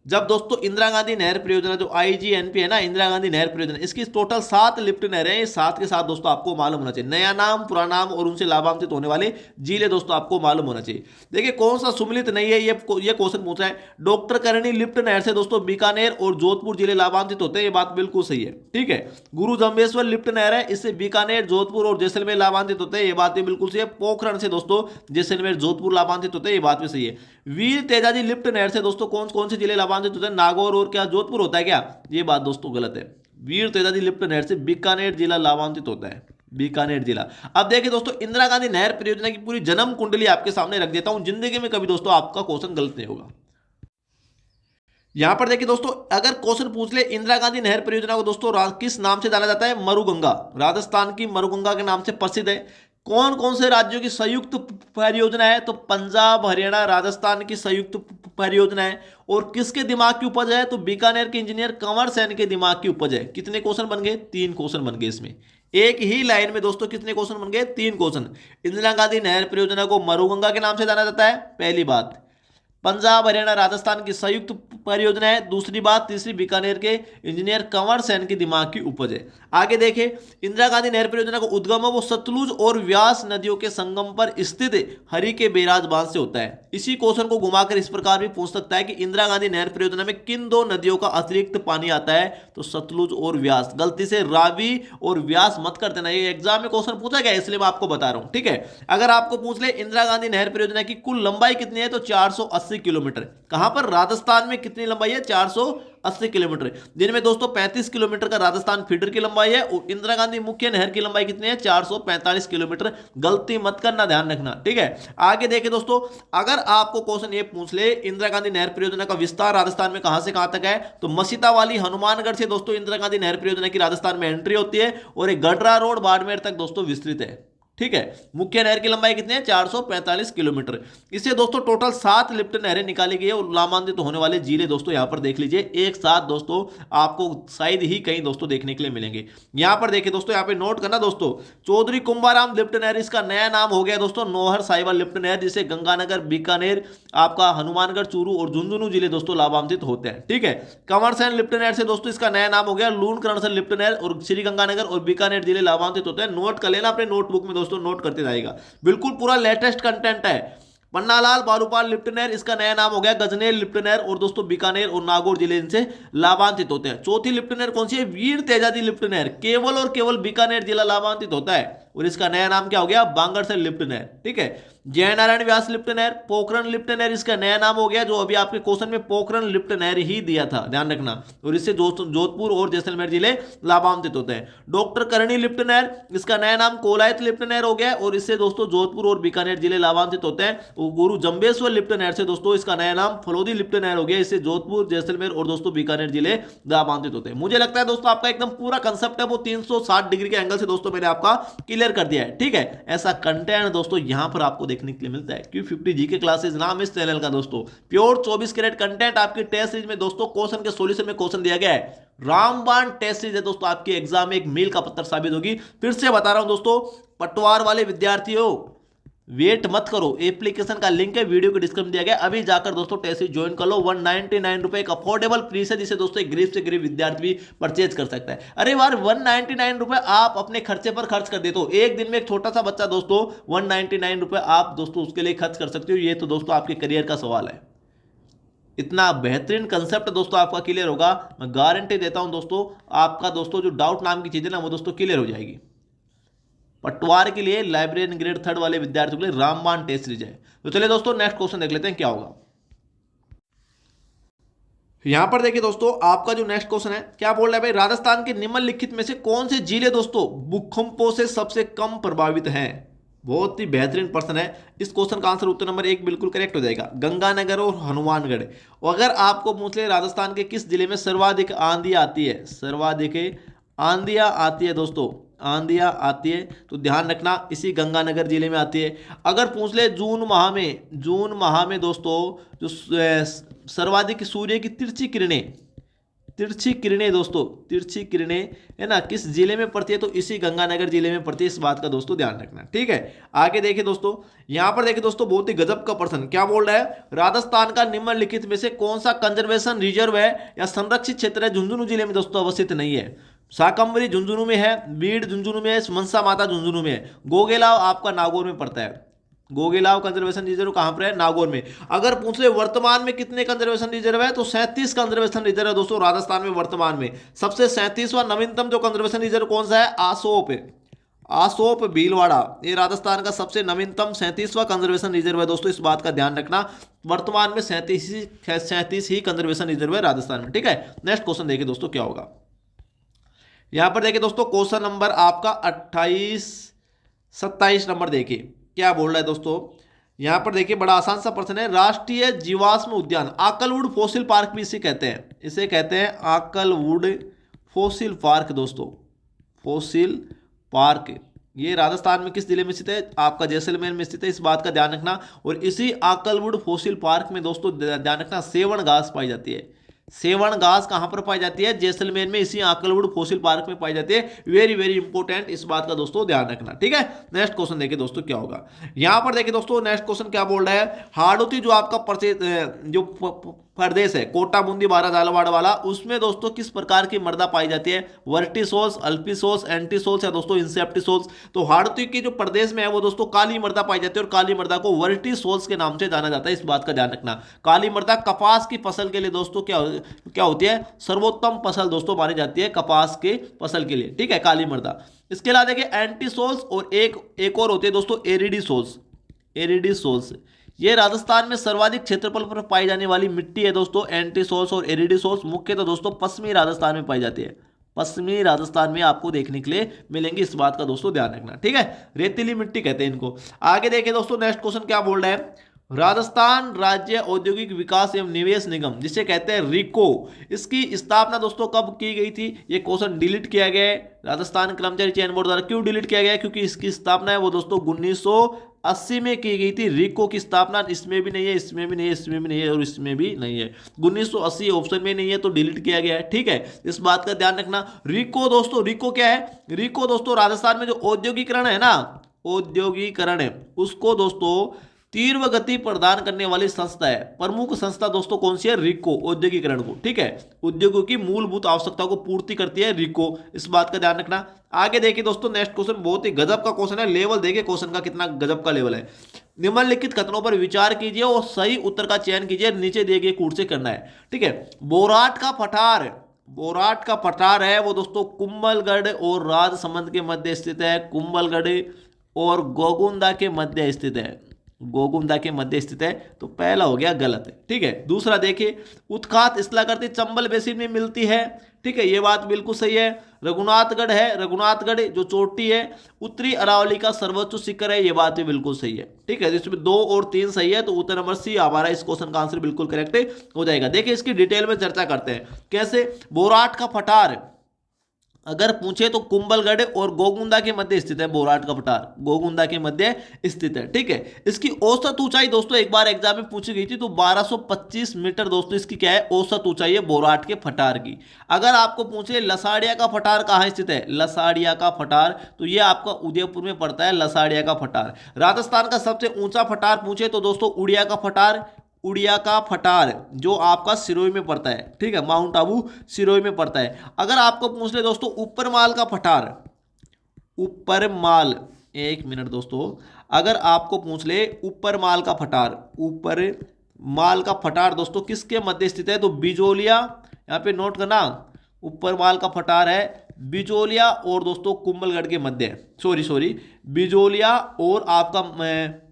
जब दोस्तों इंदिरा गांधी नहर परियोजना जो IGNP है ना, इंदिरा गांधी नहर परियोजना, इसकी टोटल 7 लिफ्ट नहरें हैं। 7 के साथ दोस्तों आपको मालूम होना चाहिए नया नाम, पुराना नाम और उनसे लाभान्वित होने वाले जिले दोस्तों आपको मालूम होना चाहिए। देखिए कौन सा सम्मिलित नहीं है, ये क्वेश्चन पूछा है। डॉक्टर करणी लिफ्ट नहर से दोस्तों बीकानेर और जोधपुर जिले लाभान्वित होते हैं, ये बात बिल्कुल सही है। ठीक है, गुरु जम्बेश्वर लिफ्ट नहर है, इससे बीकानेर, जोधपुर और जैसलमेर लाभान्वित होते हैं, ये बात भी बिल्कुल सही है। पोखरण से दोस्तों जैसलमेर, जोधपुर लाभान्वित होते हैं, ये बात भी सही है। वीर तेजाजी लिफ्ट नहर से दोस्तों कौन कौन से जिले लाभान्वित होते हैं? नागौर और क्या जोधपुर होता है क्या? ये बात दोस्तों गलत है। वीर तेजाजी लिफ्ट नहर से बीकानेर जिला लाभान्वित होता है, बीकानेर जिला। अब देखिए दोस्तों, इंदिरा गांधी नहर परियोजना की पूरी जन्म कुंडली आपके सामने रख देता हूं, जिंदगी में कभी दोस्तों आपका क्वेश्चन गलत नहीं होगा। यहां पर देखिए दोस्तों, अगर क्वेश्चन पूछ ले इंदिरा गांधी नहर परियोजना को दोस्तों किस नाम से जाना जाता है, मरुगंगा, राजस्थान की मरुगंगा के नाम से प्रसिद्ध है। कौन कौन से राज्यों की संयुक्त परियोजना है, तो पंजाब, हरियाणा, राजस्थान की संयुक्त परियोजना है। और किसके दिमाग की उपज है, तो बीकानेर के इंजीनियर कंवर सेन के दिमाग की उपज है। कितने क्वेश्चन बन गए, 3 क्वेश्चन बन गए इसमें, एक ही लाइन में दोस्तों कितने क्वेश्चन बन गए, 3 क्वेश्चन। इंदिरा गांधी नहर परियोजना को मरुगंगा के नाम से जाना जाता है, पहली बात। पंजाब, हरियाणा, राजस्थान की संयुक्त परियोजना है, दूसरी बात। तीसरी, बीकानेर के इंजीनियर कंवर सेन की दिमाग की उपज है। आगे देखें, इंदिरा गांधी नहर परियोजना का उद्गम है वो सतलुज और व्यास नदियों के संगम पर स्थित हरि के बैराज बांध से होता है। इसी क्वेश्चन को घुमाकर इस प्रकार भी पूछ सकता है कि इंदिरा गांधी नहर परियोजना में किन 2 नदियों का अतिरिक्त पानी आता है, तो सतलुज और व्यास। गलती से रावी और व्यास मत कर देना, ये एग्जाम में क्वेश्चन पूछा गया इसलिए मैं आपको बता रहा हूं, ठीक है। अगर आपको पूछ ले इंदिरा गांधी नहर परियोजना की कुल लंबाई कितनी है, तो 480 किलोमीटर। कहां पर, राजस्थान में कितनी लंबाई है, 480 किलोमीटर, जिनमें दोस्तों 35 किलोमीटर का राजस्थान फीडर की लंबाई है। और इंदिरा गांधी मुख्य नहर की लंबाई कितनी है, 445 किलोमीटर। गलती मत करना, ध्यान रखना, ठीक है। आगे देखिए दोस्तों, अगर आपको क्वेश्चन ये पूछ ले इंदिरा गांधी नहर परियोजना का विस्तार राजस्थान में कहां से कहां तक है, तो मसीता वाली हनुमानगढ़ से दोस्तों इंदिरा गांधी नहर परियोजना की राजस्थान में एंट्री होती है, और एक गडरा रोड बाड़मेर तक दोस्तों विस्तृत है, ठीक है। मुख्य नहर की लंबाई कितनी है, 445 किलोमीटर। इससे दोस्तों टोटल 7 लिफ्ट नहरें निकाली गई है, और नामांकित होने वाले जिले दोस्तों यहां पर देख लीजिए, एक साथ दोस्तों आपको शायद ही कहीं दोस्तों देखने के लिए मिलेंगे। यहां पर देखिए दोस्तों, यहां पे नोट करना दोस्तों, चौधरी कुंभाराम लिफ्ट नहर, इसका नया नाम हो गया दोस्तों नौहर साहिवाल लिफ्ट नहर, जिसे गंगानगर, बीकानेर, आपका हनुमानगढ़, चूरू और झुंझुनू जिले दोस्तों लाभान्वित होते हैं, ठीक है। कंवर सेन लिफ्ट नहर से दोस्तों इसका नया नाम हो गया लून करणसर लिफ्ट नहर, और श्री गंगानगर और बीकानेर जिले लाभान्वित होते हैं। नोट कर लेना अपने नोटबुक में दोस्तों, नोट करते जाएगा, बिल्कुल पूरा लेटेस्ट कंटेंट है। पन्नालाल बारूपाल लिफ्ट नहर, इसका नया नाम हो गया गजनेर लिफ्ट नहर, और दोस्तों बीकानेर और नागौर जिले इनसे लाभान्वित होते हैं। चौथी लिफ्ट नहर कौन सी है, वीर तेजाजी लिफ्ट नहर, केवल और केवल बीकानेर जिला लाभान्वित होता है, और इसका नया नाम क्या हो गया, बांगरसर लिफ्ट नहर, ठीक है। जयनारायण व्यास लिफ्ट नहर, पोखरण लिफ्ट नहर, इसका नया नाम हो गया, जो अभी आपके क्वेश्चन में पोखरण लिफ्ट नहर ही दिया था, ध्यान रखना, और इससे जोधपुर और जैसलमेर जिले लाभान्वित होते हैं। डॉक्टर करणी लिफ्ट नहर, इसका नया नाम कोलायत लिफ्ट नहर हो गया, और इससे दोस्तों जोधपुर और बीकानेर जिले लाभान्वित होते हैं। गुरु जंबेश्वर लिफ्ट नहर से दोस्तों इसका नया नाम फलोदी लिफ्ट नहर हो गया, इससे जोधपुर, जैसलमेर और दोस्तों बीकानेर जिले लाभान्वित होते हैं। मुझे लगता है दोस्तों आपका एकदम पूरा कंसेप्ट है वो 360 डिग्री के एंगल से दोस्तों मैंने आपका क्लियर कर दिया है, ठीक है। ऐसा कंटेंट दोस्तों यहां पर आपको देखने के लिए मिलता है। Q50 जीके क्लासेस नाम इस चैनल का दोस्तों, प्योर 24 कैरेट कंटेंट आपकी टेस्ट सीरीज में दोस्तों क्वेश्चन के सॉल्यूशन में क्वेश्चन दिया गया है। रामबाण टेस्ट सीरीज है दोस्तों, आपके एग्जाम में एक मील का पत्थर साबित होगी। फिर से बता रहा हूं दोस्तों, पटवार वाले विद्यार्थियों वेट मत करो, एप्लीकेशन का लिंक है वीडियो के डिस्क्रिप्शन दिया गया, अभी जाकर दोस्तों टेस्ट सीरीज ज्वाइन कर लो। 199 रुपए एक अफोर्डेबल फीस है, जिसे दोस्तों एक गरीब से गरीब विद्यार्थी भी परचेज कर सकता है। अरे यार 199 रुपए आप अपने खर्चे पर खर्च कर देते हो, एक दिन में एक छोटा सा बच्चा दोस्तों 199 रुपए आप दोस्तों उसके लिए खर्च कर सकते हो। ये तो दोस्तों आपके करियर का सवाल है। इतना बेहतरीन कंसेप्ट दोस्तों आपका क्लियर होगा, मैं गारंटी देता हूं दोस्तों, आपका दोस्तों जो डाउट नाम की चीज है ना वो दोस्तों क्लियर हो जाएगी। पटवार के लिए लाइब्रेरियन ग्रेड 3 वाले विद्यार्थियों के लिए रामबाण टेस्ट सीरीज है। तो चलिए दोस्तों नेक्स्ट क्वेश्चन देख लेते हैं क्या होगा। यहां पर देखिए दोस्तों, आपका जो नेक्स्ट क्वेश्चन है क्या बोल रहा है भाई, राजस्थान के निम्नलिखित में से कौन से जिले दोस्तों भूकंपों से सबसे कम प्रभावित हैं। बहुत ही बेहतरीन प्रश्न है। इस क्वेश्चन का आंसर उत्तर नंबर 1 बिल्कुल करेक्ट हो जाएगा, गंगानगर और हनुमानगढ़। अगर आपको पूछ ले राजस्थान के किस जिले में सर्वाधिक आंधी आती है, सर्वाधिक आंधियां आती है दोस्तों, आंधियां आती है, तो ध्यान रखना इसी गंगानगर जिले में आती है। अगर पूछ ले जून माह में दोस्तों जो सर्वाधिक सूर्य की तिरछी किरणें दोस्तों, तिरछी किरणें है ना, किस जिले में पड़ती है, तो इसी गंगानगर जिले में पड़ती है। इस बात का दोस्तों ध्यान रखना, ठीक है। आगे देखिए दोस्तों, यहां पर देखिए दोस्तों बहुत ही गजब का प्रश्न क्या बोल रहा है, राजस्थान का निम्नलिखित में से कौन सा कंजर्वेशन रिजर्व है या संरक्षित क्षेत्र है झुंझुनू जिले में दोस्तों अवस्थित नहीं है। शाकंभरी झुंझुनू में है, बीड़ झुंझुनू में है, मनसा माता झुंझुनू में है, गोगेलाव आपका नागौर में पड़ता है। गोगेलाव कंजर्वेशन रिजर्व कहां पर है, नागौर में। अगर पूछ ले वर्तमान में कितने कंजर्वेशन रिजर्व है, तो 37 कंजर्वेशन रिजर्व है दोस्तों राजस्थान में वर्तमान में। सबसे 37वां नवीनतम जो कंजर्वेशन रिजर्व कौन सा है, आसोप भीलवाड़ा, ये राजस्थान का सबसे नवीनतम 37वां कंजर्वेशन रिजर्व है दोस्तों। इस बात का ध्यान रखना, वर्तमान में 37 ही कंजर्वेशन रिजर्व है राजस्थान में, ठीक है। नेक्स्ट क्वेश्चन देखिए दोस्तों क्या होगा। यहाँ पर देखिए दोस्तों क्वेश्चन नंबर आपका 27 नंबर देखिए क्या बोल रहा है दोस्तों। यहाँ पर देखिए बड़ा आसान सा प्रश्न है। राष्ट्रीय जीवाश्म उद्यान आकलवुड फॉसिल पार्क भी इसे कहते हैं, इसे कहते हैं आकलवुड फॉसिल पार्क दोस्तों, फॉसिल पार्क। ये राजस्थान में किस जिले में स्थित है? आपका जैसलमेर में स्थित है, इस बात का ध्यान रखना। और इसी आकलवुड फॉसिल पार्क में दोस्तों ध्यान रखना सेवन घास पाई जाती है। सेवन घास कहां पर पाई जाती है? जैसलमेर में, इसी आकलवुड फॉसिल पार्क में पाई जाती है। वेरी वेरी इंपॉर्टेंट, इस बात का दोस्तों ध्यान रखना, ठीक है। नेक्स्ट क्वेश्चन देखिए दोस्तों क्या होगा। यहां पर देखिए दोस्तों नेक्स्ट क्वेश्चन क्या बोल रहा है। हाड़ौती जो आपका जो प्रदेश है कोटा बूंदी बारा झालावाड़ वाला, उसमें दोस्तों किस प्रकार की मृदा पाई जाती है? वर्टिसोल्स, अल्पिसोल्स, एंटीसोल्स या दोस्तों इंसेप्टिसोल्स। तो हाड़ौती की जो प्रदेश में है वो दोस्तों काली मृदा पाई जाती है और काली मृदा को वर्टिसोल्स के नाम से जाना जाता है, इस बात का ध्यान रखना। काली मृदा कपास की फसल के लिए दोस्तों क्या होती है? सर्वोत्तम फसल दोस्तों मानी जाती है कपास के फसल के लिए, ठीक है, काली मृदा। इसके अलावा देखिए एंटीसोल्स और एक और होती है दोस्तों एरिडीसोल्स। एरिडीसोल्स ये राजस्थान में सर्वाधिक क्षेत्रफल पर पाई जाने वाली मिट्टी है दोस्तों। एंटीसोल्स और एरिडीसोल्स मुख्यतः दोस्तों पश्चिमी राजस्थान में पाई जाती है, पश्चिमी राजस्थान में आपको देखने के लिए मिलेंगी, इस बात का दोस्तों ध्यान रखना, ठीक है। रेतीली मिट्टी कहते हैं इनको। आगे देखिए दोस्तों नेक्स्ट क्वेश्चन क्या बोल रहा है। राजस्थान राज्य औद्योगिक विकास एवं निवेश निगम, जिसे कहते हैं रिको, इसकी स्थापना दोस्तों कब की गई थी? ये क्वेश्चन डिलीट किया गया है राजस्थान कर्मचारी चयन बोर्ड द्वारा। क्यों डिलीट किया गया है? क्योंकि इसकी स्थापना है वो दोस्तों 1980 में की गई थी। रिको की स्थापना इसमें भी नहीं है, इसमें भी नहीं है, इसमें भी नहीं है और इसमें भी नहीं है। 1980 ऑप्शन में नहीं है तो डिलीट किया गया है, ठीक है, इस बात का ध्यान रखना। रिको दोस्तों, रिको क्या है? रिको दोस्तों राजस्थान में जो औद्योगिकरण है ना, औद्योगिकरण है उसको दोस्तों तीव्र गति प्रदान करने वाली संस्था है। प्रमुख संस्था दोस्तों कौन सी है? रिको, औद्योगिकरण को, ठीक है, उद्योगों की मूलभूत आवश्यकता को पूर्ति करती है रिको, इस बात का ध्यान रखना। आगे देखिए दोस्तों नेक्स्ट क्वेश्चन बहुत ही गजब का क्वेश्चन है। लेवल देखिए क्वेश्चन का कितना गजब का लेवल है। निम्नलिखित कथनों पर विचार कीजिए और सही उत्तर का चयन कीजिए, नीचे दिए गए कूट से करना है, ठीक है। बोराट का पठार, बोराट का पठार है वो दोस्तों कुंभलगढ़ और राजसमंद के मध्य स्थित है। कुंभलगढ़ और गोगुंदा के मध्य स्थित है, गोगुंदा के मध्य स्थित है, तो पहला हो गया गलत, ठीक है। दूसरा देखिए उत्खात स्थलाकृति चंबल बेसिन में मिलती है, ठीक है, ये बात बिल्कुल सही है। रघुनाथगढ़ है, रघुनाथगढ़ जो चोटी है उत्तरी अरावली का सर्वोच्च शिखर है, ये बात भी बिल्कुल सही है, ठीक है। जिसमें 2 और 3 सही है तो उत्तर नंबर सी हमारा इस क्वेश्चन का आंसर बिल्कुल करेक्ट हो जाएगा। देखिए इसकी डिटेल में चर्चा करते हैं कैसे। बोराट का पठार अगर पूछे तो कुंभलगढ़ और गोगुंदा के मध्य स्थित है। बोराट का पठार गोगुंदा के मध्य स्थित है, ठीक है। इसकी औसत ऊंचाई दोस्तों एक बार एग्जाम में पूछी गई थी तो 1225 मीटर दोस्तों इसकी क्या है? औसत ऊंचाई है बोराट के पठार की। अगर आपको पूछे लसाड़िया का पठार कहाँ स्थित है? लसाड़िया का पठार तो ये आपका उदयपुर में पड़ता है, लसाड़िया का पठार। राजस्थान का सबसे ऊंचा पठार पूछे तो दोस्तों उड़िया का पठार, उड़िया का पठार जो आपका सिरोही में पड़ता है, ठीक है, माउंट आबू सिरोही में पड़ता है। अगर आपको पूछ ले दोस्तों ऊपरमाल का पठार, ऊपरमाल, एक मिनट दोस्तों, अगर आपको पूछ ले ऊपरमाल का पठार, ऊपरमाल का पठार दोस्तों किसके मध्य स्थित है? तो बिजोलिया, यहाँ पे नोट करना, ऊपरमाल का पठार है बिजोलिया और दोस्तों कुंभलगढ़ के मध्य, सॉरी बिजोलिया और आपका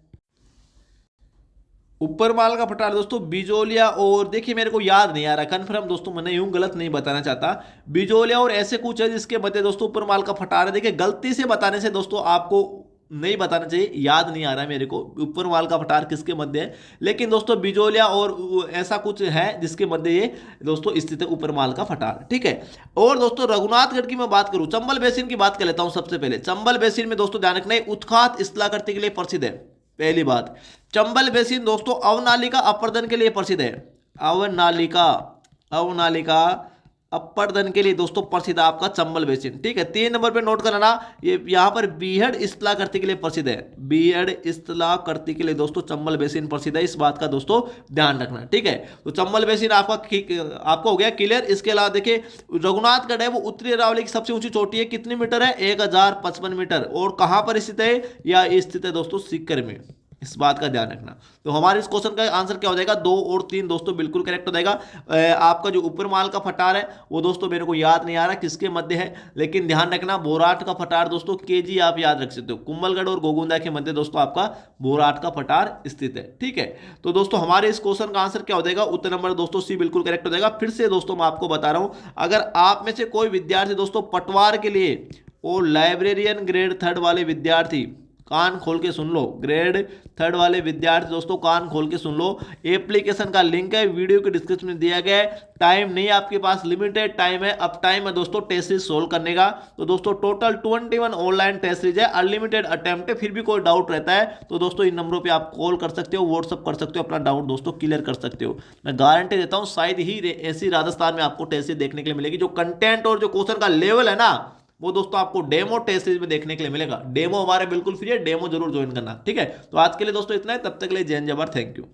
ऊपरमाल का पठार दोस्तों बिजोलिया और देखिए मेरे को याद नहीं आ रहा कन्फर्म दोस्तों, मैंने यूं गलत नहीं बताना चाहता। बिजोलिया और ऐसे कुछ है जिसके मध्य दोस्तों ऊपरमाल का पठार है। देखिए गलती से बताने से दोस्तों आपको नहीं बताना चाहिए, याद नहीं आ रहा है मेरे को ऊपरमाल का पठार किसके मध्य है, लेकिन दोस्तों बिजोलिया और ऐसा कुछ है जिसके मध्य ये दोस्तों स्थित है ऊपरमाल का पठार, ठीक है। और दोस्तों रघुनाथगढ़ की मैं बात करूं, चंबल बेसिन की बात कर लेता हूं सबसे पहले। चंबल बेसिन में दोस्तों ध्यान रखना उत्खात स्थलाकृति के लिए प्रसिद्ध है। पहली बात, चंबल बेसिन दोस्तों अवनालिका अपर्दन के लिए प्रसिद्ध है। अवनालिका अपर्दन के लिए दोस्तों प्रसिद्ध है आपका चंबल बेसिन, ठीक है। 3 नंबर पे नोट करना, ये यहाँ पर बीहड़ स्थलाकृति के लिए प्रसिद्ध है। बीहड़ स्थलाकृति के लिए दोस्तों चंबल बेसिन प्रसिद्ध है, इस बात का दोस्तों ध्यान रखना, ठीक है। तो चंबल बेसिन आपको हो गया क्लियर। इसके अलावा देखिए रघुनाथगढ़ है वो उत्तरी अरावली की सबसे ऊंची चोटी है, कितनी मीटर है? 1055 मीटर। और कहाँ पर स्थित है? या स्थित है दोस्तों सीकर में, इस बात का ध्यान रखना। तो हमारे इस क्वेश्चन का आंसर क्या हो जाएगा, 2 और 3 दोस्तों बिल्कुल करेक्ट हो जाएगा। आपका जो ऊपर माल का फटार है वो दोस्तों मेरे को याद नहीं आ रहा किसके मध्य है, लेकिन ध्यान रखना बोराट का फटार दोस्तों केजी आप याद रख सकते हो, कुंभलगढ़ और गोगुंदा के मध्य दोस्तों आपका बोराट का फटार स्थित है। ठीक है, तो दोस्तों हमारे इस क्वेश्चन का आंसर क्या हो जाएगा, उत्तर नंबर दोस्तों सी बिल्कुल करेक्ट हो जाएगा। फिर से दोस्तों मैं आपको बता रहा हूं, अगर आप में से कोई विद्यार्थी दोस्तों पटवार के लिए और लाइब्रेरियन ग्रेड 3 वाले विद्यार्थी कान खोल के सुन लो, ग्रेड 3 वाले विद्यार्थी दोस्तों कान खोल के सुन लो, एप्लीकेशन का लिंक है वीडियो के डिस्क्रिप्शन में दिया गया है। टाइम नहीं है आपके पास, लिमिटेड टाइम है, अब टाइम है दोस्तों टेस्ट सीरीज सोल्व करने का। तो दोस्तों टोटल 21 ऑनलाइन टेस्ट सीरीज है, अनलिमिटेड अटेम्प्ट है। फिर भी कोई डाउट रहता है तो दोस्तों इन नंबरों पे आप कॉल कर सकते हो, व्हाट्सअप कर सकते हो, अपना डाउट दोस्तों क्लियर कर सकते हो। मैं गारंटी देता हूं शायद ही ऐसी राजस्थान में आपको टेस्ट सीरीज देखने के लिए मिलेगी, जो कंटेंट और जो क्वेश्चन का लेवल है ना वो दोस्तों आपको डेमो टेस्ट सीरीज में देखने के लिए मिलेगा। डेमो हमारे बिल्कुल फ्री है, डेमो जरूर ज्वाइन करना। ठीक है, तो आज के लिए दोस्तों इतना है, तब तक के लिए जय हिंद जय भारत, थैंक यू।